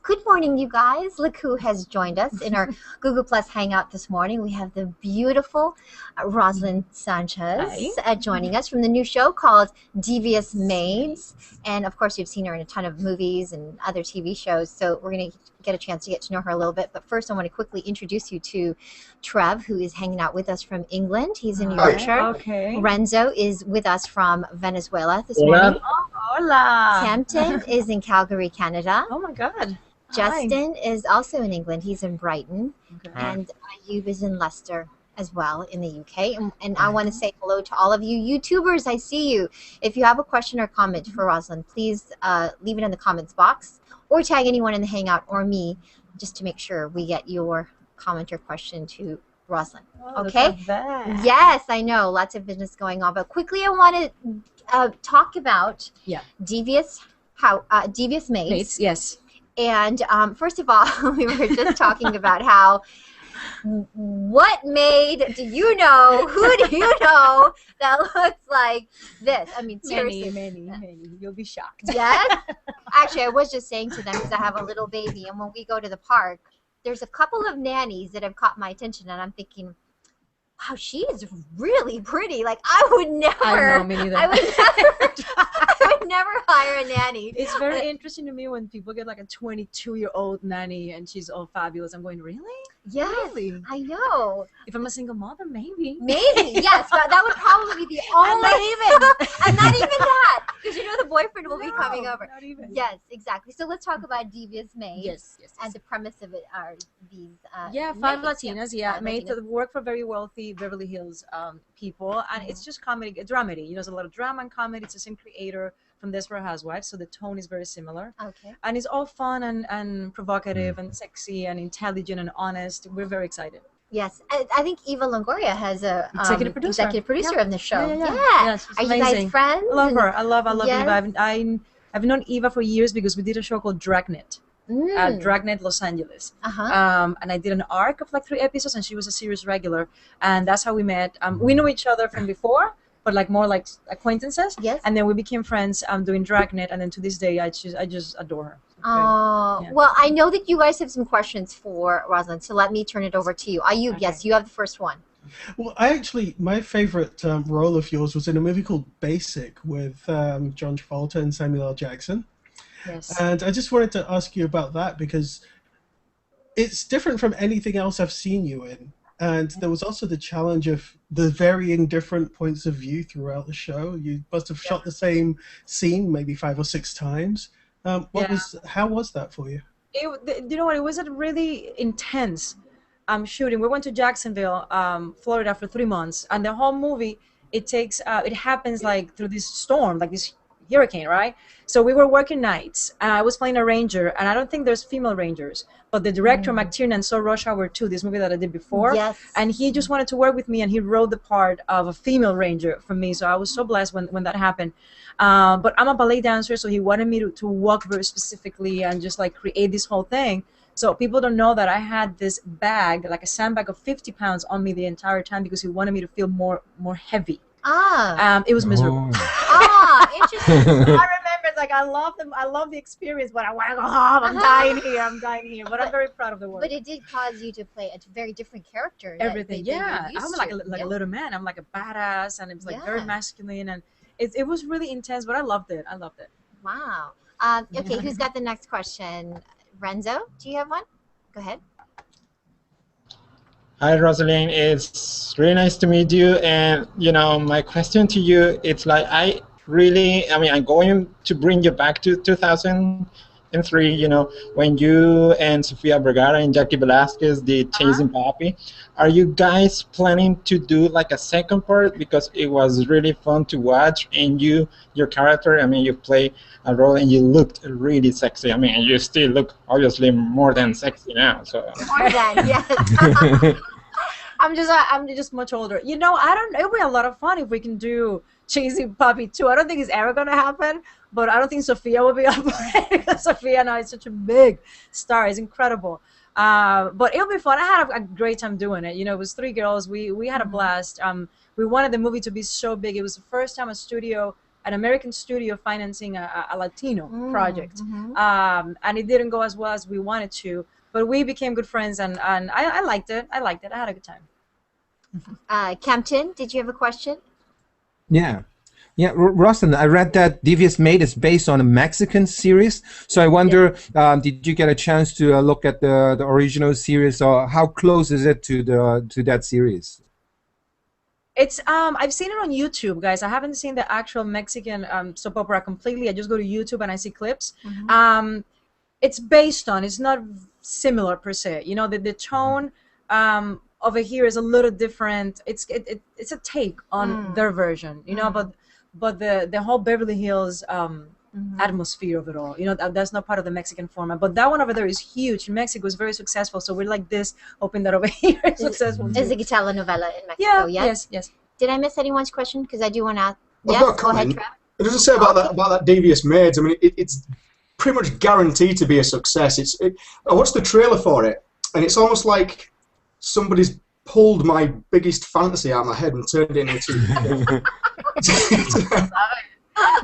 Good morning, you guys. Look who has joined us in our Google Plus Hangout this morning. We have the beautiful Roselyn Hi. Sanchez joining us from the new show called Devious Maids. And of course, you've seen her in a ton of movies and other TV shows. So we're going to get a chance to get to know her a little bit. But first, I want to quickly introduce you to Trev, who is hanging out with us from England. He's in Yorkshire. Okay. Renzo is with us from Venezuela this morning. Hola. Hampton is in Calgary, Canada. Oh my God. Justin is also in England. He's in Brighton. Okay. And Ayub is in Leicester as well in the UK. And I want to say hello to all of you YouTubers. I see you. If you have a question or comment for Roselyn, please leave it in the comments box or tag anyone in the Hangout or me just to make sure we get your comment or question to Roselyn. Okay? Look at that. Yes, I know. Lots of business going on. But quickly, I want to talk about Devious Maids. Mates, yes. And first of all, we were just talking about how what maid do you know? Who do you know that looks like this? I mean, seriously. Many. You'll be shocked. Yes. Actually, I was just saying to them because I have a little baby, and when we go to the park, there's a couple of nannies that have caught my attention, and I'm thinking, wow, she is really pretty. Like I would never. I know, me neither. I would never hire a nanny. It's very interesting to me when people get like a 22-year-old nanny and she's all fabulous. I'm going, really? Yes, Really? I know. If I'm a single mother, maybe. Maybe, yes, but that would probably be the only. And not even that, because you know the boyfriend will be coming over. Not even. Yes, exactly. So let's talk about Devious Maids. Yes. And the premise of it are these. Five maids. Latinas, Five made Latinas. to work for very wealthy Beverly Hills people, and it's just comedy, dramedy. You know, there's a lot of drama and comedy. It's the same creator from Desperate Housewives, so the tone is very similar. Okay. And it's all fun and provocative and sexy and intelligent and honest. We're very excited. Yes, I think Eva Longoria has a executive producer of the show. Yeah, she's Are you amazing. guys friends? I love her. I love Yes. Eva. I've known Eva for years because we did a show called Dragnet. Dragnet Los Angeles. And I did an arc of like 3 episodes, and she was a series regular, and that's how we met. We knew each other from before, but like more like acquaintances. Yes. And then we became friends doing Dragnet, and then to this day I just adore her. Oh, well, I know that you guys have some questions for Roselyn, so let me turn it over to you. Ayub, Okay. yes, you have the first one. Well, my favorite role of yours was in a movie called Basic with John Travolta and Samuel L. Jackson. Yes. And I just wanted to ask you about that because it's different from anything else I've seen you in. And there was also the challenge of the varying different points of view throughout the show. You must have shot the same scene maybe 5 or 6 times. How was that for you? You know what? It was a really intense shooting. We went to Jacksonville, Florida, for 3 months, and the whole movie it happens like through this storm, like this hurricane, right? So we were working nights. I was playing a ranger, and I don't think there's female rangers, but the director McTiernan saw Rush Hour 2, this movie that I did before, Yes. and he just wanted to work with me, and he wrote the part of a female ranger for me. So I was so blessed when that happened. But I'm a ballet dancer, so he wanted me to walk very specifically and just like create this whole thing. So people don't know that I had this bag, like a sandbag of 50 pounds on me the entire time because he wanted me to feel more heavy. It was miserable. Interesting. I remember, like, I love the experience, but I want to go home. I'm dying here. But I'm very proud of the work. But it did cause you to play a very different character. Everything, that I'm like a little man. I'm like a badass, and it was like very masculine, and it was really intense. But I loved it. Wow. Okay, who's got the next question? Renzo, do you have one? Go ahead. Hi, Roselyn. It's really nice to meet you. And, my question to you, it's like I'm going to bring you back to 2003, when you and Sofia Vergara and Jackie Velasquez did Chasing Papi. Are you guys planning to do like a second part? Because it was really fun to watch, and your character, you play a role and you looked really sexy. You still look obviously more than sexy now. So More than, yes. I'm just much older. I don't know. It'll be a lot of fun if we can do Chasing Papi 2. I don't think it's ever going to happen, but I don't think Sophia will be up for it because Sophia now is such a big star. It's incredible. But it'll be fun. I had a great time doing it. It was 3 girls. We had a blast. We wanted the movie to be so big. It was the first time a studio an American studio financing a Latino project, and it didn't go as well as we wanted to. But we became good friends, and I liked it. I liked it. I had a good time. Campton, did you have a question? Yeah. Yeah, Roselyn, I read that Devious Maid is based on a Mexican series. So I wonder, did you get a chance to look at the original series, or how close is it to that series? It's I've seen it on YouTube, guys. I haven't seen the actual Mexican soap opera completely. I just go to YouTube and I see clips. It's based on. It's not similar per se. You know, the tone over here is a little different. It's a take on their version. You know, but the whole Beverly Hills atmosphere of it all, you know, that's not part of the Mexican format. But that one over there is huge. In Mexico, it's very successful. So we're like this, hoping that over here is successful too. Is it a telenovela in Mexico? Yeah, yes. Did I miss anyone's question? Because I do want to. I've got a comment. I was just say about that Devious Maids. I mean, it's pretty much guaranteed to be a success. I watched the trailer for it, and it's almost like somebody's pulled my biggest fantasy out of my head and turned it into.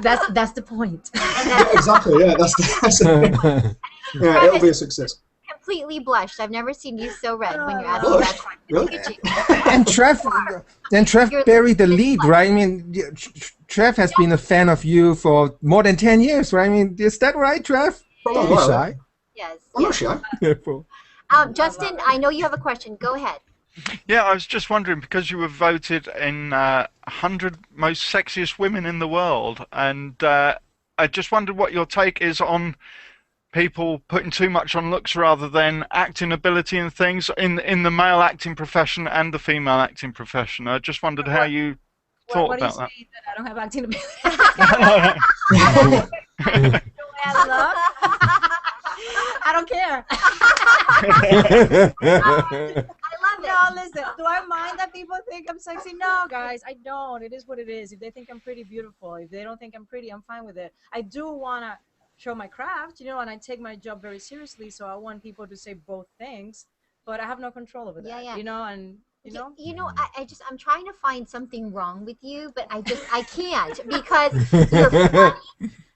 That's the point. Yeah, exactly. Yeah, that's yeah, it'll be a success. Completely blushed. I've never seen you so red when you're asking that question. Really? And Trev buried the lead, right? I mean, Trev has been a fan of you for more than 10 years, right? I mean, is that right, Trev? Don't be shy. Yes. I'm not shy. Justin, I know you have a question. Go ahead. Yeah, I was just wondering, because you were voted in 100 most sexiest women in the world, and I just wondered what your take is on people putting too much on looks rather than acting ability and things in the male acting profession and the female acting profession. I just wondered how you thought about that. That I don't have acting ability. I don't care. No, listen, do I mind that people think I'm sexy? No, guys, I don't. It is what it is. If they think I'm pretty, beautiful. If they don't think I'm pretty, I'm fine with it. I do want to show my craft, you know, and I take my job very seriously, so I want people to say both things, but I have no control over that, you know, and you know? I'm trying to find something wrong with you, but I can't, because you're funny.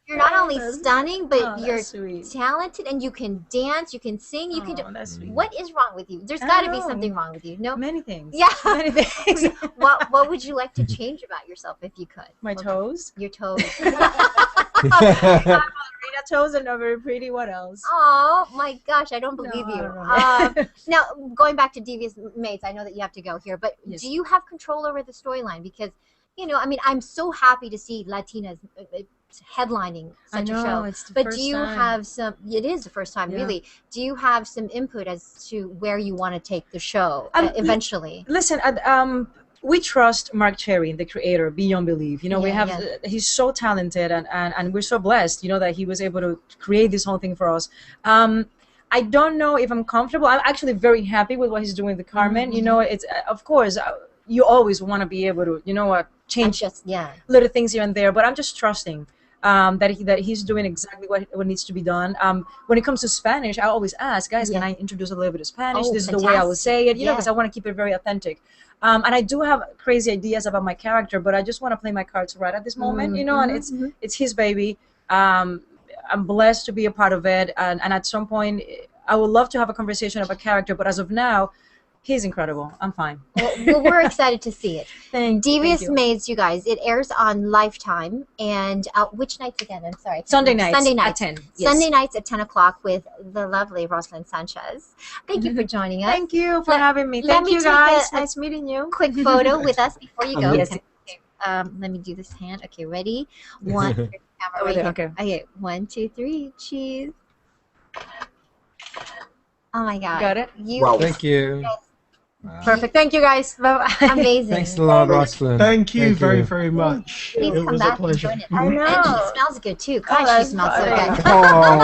You're not only stunning, but you're talented, and you can dance, you can sing, you can do. What is wrong with you? There's got to be something wrong with you. No, many things. Yeah, many things. What would you like to change about yourself if you could? My toes. Your toes. Rita toes are not very pretty. What else? Oh my gosh, I don't believe you. Now, going back to Devious Maids, I know that you have to go here, but do you have control over the storyline? Because, you know, I mean, I'm so happy to see Latinas headlining such a show. But do you have some? It is the first time, really. Do you have some input as to where you want to take the show eventually? Listen, we trust Mark Cherry, the creator, beyond belief. You know, we have he's so talented, and we're so blessed, you know, that he was able to create this whole thing for us. I don't know if I'm comfortable. I'm actually very happy with what he's doing with Carmen. You know, it's of course you always want to be able to, you know, change little things here and there, but I'm just trusting that he's doing exactly what needs to be done. When it comes to Spanish, I always ask, guys, can I introduce a little bit of Spanish? This is the way I will say it, you know, because I want to keep it very authentic. And I do have crazy ideas about my character, but I just want to play my cards right at this moment, you know, and it's his baby. I'm blessed to be a part of it, and at some point, I would love to have a conversation about character, but as of now, he's incredible. I'm fine. Well, we're excited to see it. Devious Maids, you guys. It airs on Lifetime, and which nights again? I'm sorry. Sunday nights at 10. Sunday nights at 10 o'clock with the lovely Roselyn Sanchez. Thank you for joining us. Thank you for having me. Thank you, guys. Nice meeting you. Quick photo with us before you go. Yes. Let me do this hand. Okay, ready? One. Camera right here. Okay. 1, 2, 3. Cheese. Oh my God. Got it? Wow. Thank you. Yes. Wow. Perfect. Thank you, guys. Bye-bye. Amazing. Thanks a lot, Roselyn. Thank you very much. Please it come was back a pleasure. And join it. And she smells good too. God, she smells so good. Oh.